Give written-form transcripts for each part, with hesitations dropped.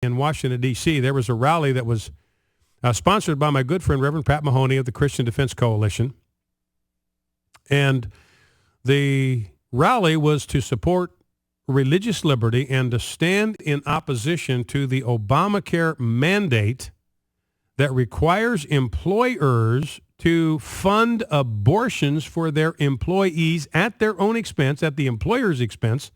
in Washington, D.C., there was a rally that was sponsored by my good friend, Reverend Pat Mahoney of the Christian Defense Coalition. And the rally was to support religious liberty and to stand in opposition to the Obamacare mandate that requires employers to fund abortions for their employees at their own expense, at the employer's expense,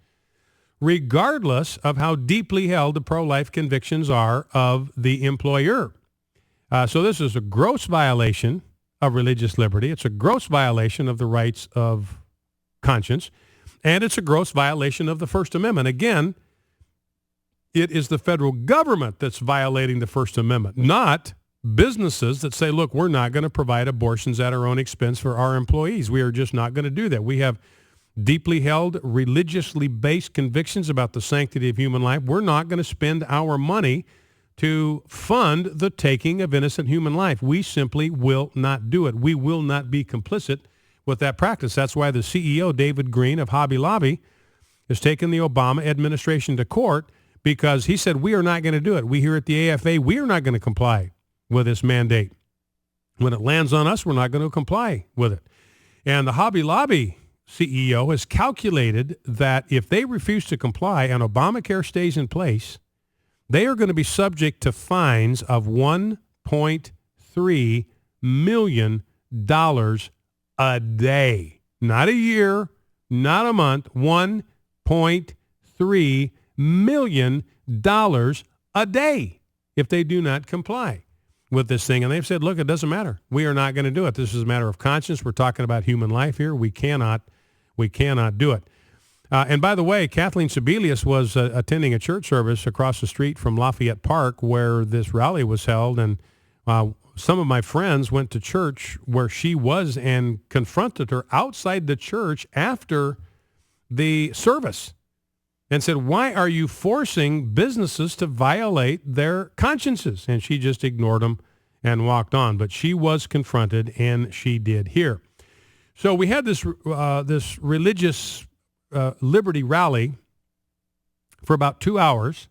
regardless of how deeply held the pro-life convictions are of the employer. So this is a gross violation of religious liberty. It's a gross violation of the rights of conscience, and it's a gross violation of the First Amendment. Again, it is the federal government that's violating the First Amendment, not businesses that say, look, we're not going to provide abortions at our own expense for our employees. We are just not going to do that. We have deeply held, religiously based convictions about the sanctity of human life. We're not going to spend our money to fund the taking of innocent human life. We simply will not do it. We will not be complicit with that practice. That's why the CEO, David Green of Hobby Lobby, has taken the Obama administration to court, because he said, we are not going to do it. We here at the AFA, we are not going to comply with this mandate. When it lands on us, we're not going to comply with it. And the Hobby Lobby CEO has calculated that if they refuse to comply and Obamacare stays in place, they are going to be subject to fines of $1.3 million a day. Not a year, not a month, $1.3 million a day if they do not comply with this thing. And they've said, look, it doesn't matter. We are not going to do it. This is a matter of conscience. We're talking about human life here. We cannot do it. And by the way, Kathleen Sebelius was attending a church service across the street from Lafayette Park where this rally was held. And some of my friends went to church where she was and confronted her outside the church after the service and said, why are you forcing businesses to violate their consciences? And she just ignored them and walked on. But she was confronted, and she did here. So we had this religious liberty rally for about 2 hours.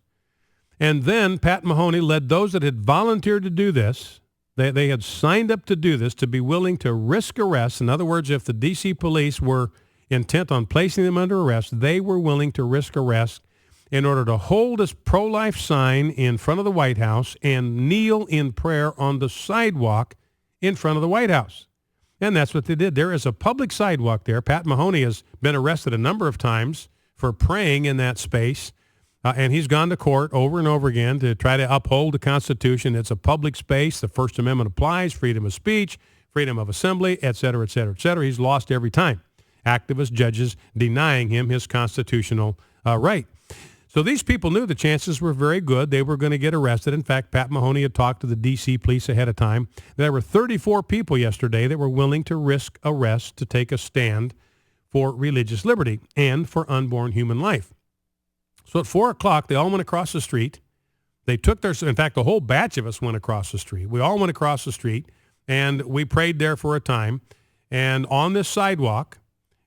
And then Pat Mahoney led those that had volunteered to do this. They had signed up to do this, to be willing to risk arrest. In other words, if the D.C. police were intent on placing them under arrest, they were willing to risk arrest in order to hold a pro-life sign in front of the White House and kneel in prayer on the sidewalk in front of the White House. And that's what they did. There is a public sidewalk there. Pat Mahoney has been arrested a number of times for praying in that space, and he's gone to court over and over again to try to uphold the Constitution. It's a public space. The First Amendment applies, freedom of speech, freedom of assembly, et cetera, et cetera, et cetera. He's lost every time. Activist judges denying him his constitutional right. So these people knew the chances were very good. They were going to get arrested. In fact, Pat Mahoney had talked to the D.C. police ahead of time. There were 34 people yesterday that were willing to risk arrest to take a stand for religious liberty and for unborn human life. So at 4 o'clock, they all went across the street. They took in fact, the whole batch of us went across the street. We all went across the street, and we prayed there for a time. And on this sidewalk,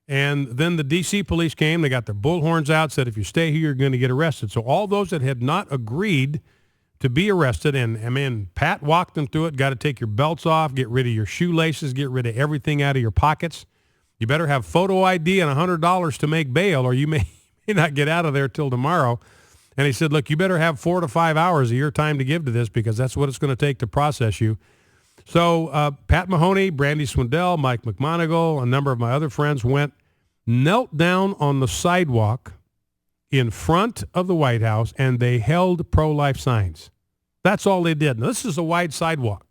and then the D.C. police came. They got their bullhorns out, said, if you stay here, you're going to get arrested. So all those that had not agreed to be arrested, and I mean, Pat walked them through it, got to take your belts off, get rid of your shoelaces, get rid of everything out of your pockets. You better have photo ID and $100 to make bail, or you may not get out of there till tomorrow. And he said, look, you better have 4 to 5 hours of your time to give to this, because that's what it's going to take to process you. So Pat Mahoney, Brandy Swindell, Mike McMonigal, a number of my other friends knelt down on the sidewalk in front of the White House, and they held pro-life signs. That's all they did. Now, this is a wide sidewalk.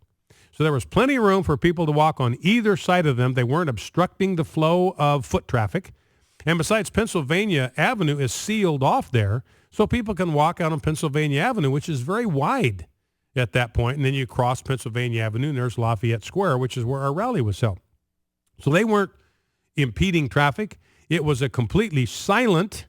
So there was plenty of room for people to walk on either side of them. They weren't obstructing the flow of foot traffic. And besides, Pennsylvania Avenue is sealed off there, so people can walk out on Pennsylvania Avenue, which is very wide at that point. And then you cross Pennsylvania Avenue, and there's Lafayette Square, which is where our rally was held. So they weren't impeding traffic. It was a completely silent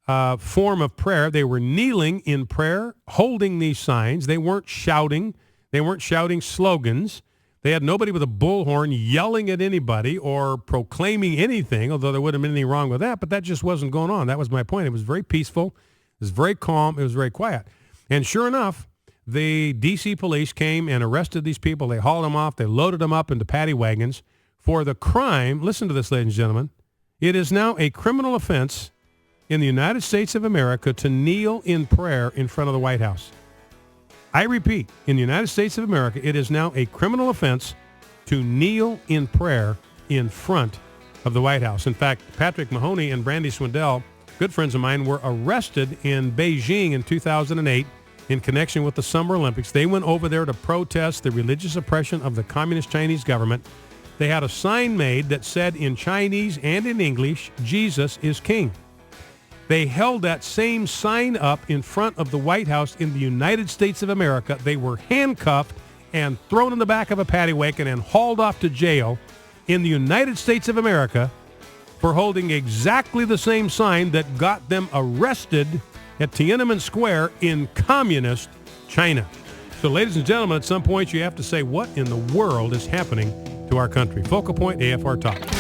form of prayer. They were kneeling in prayer, holding these signs. They weren't shouting. They weren't shouting slogans. They had nobody with a bullhorn yelling at anybody or proclaiming anything, although there wouldn't have been anything wrong with that, but that just wasn't going on. That was my point. It was very peaceful. It was very calm. It was very quiet. And sure enough, the D.C. police came and arrested these people. They hauled them off. They loaded them up into paddy wagons for the crime. Listen to this, ladies and gentlemen. It is now a criminal offense in the United States of America to kneel in prayer in front of the White House. I repeat, in the United States of America, it is now a criminal offense to kneel in prayer in front of the White House. In fact, Patrick Mahoney and Brandy Swindell, good friends of mine, were arrested in Beijing in 2008 in connection with the Summer Olympics. They went over there to protest the religious oppression of the Communist Chinese government. They had a sign made that said in Chinese and in English, "Jesus is King." They held that same sign up in front of the White House in the United States of America. They were handcuffed and thrown in the back of a paddy wagon and hauled off to jail in the United States of America for holding exactly the same sign that got them arrested at Tiananmen Square in communist China. So, ladies and gentlemen, at some point you have to say, what in the world is happening to our country? Focal Point, AFR Talk.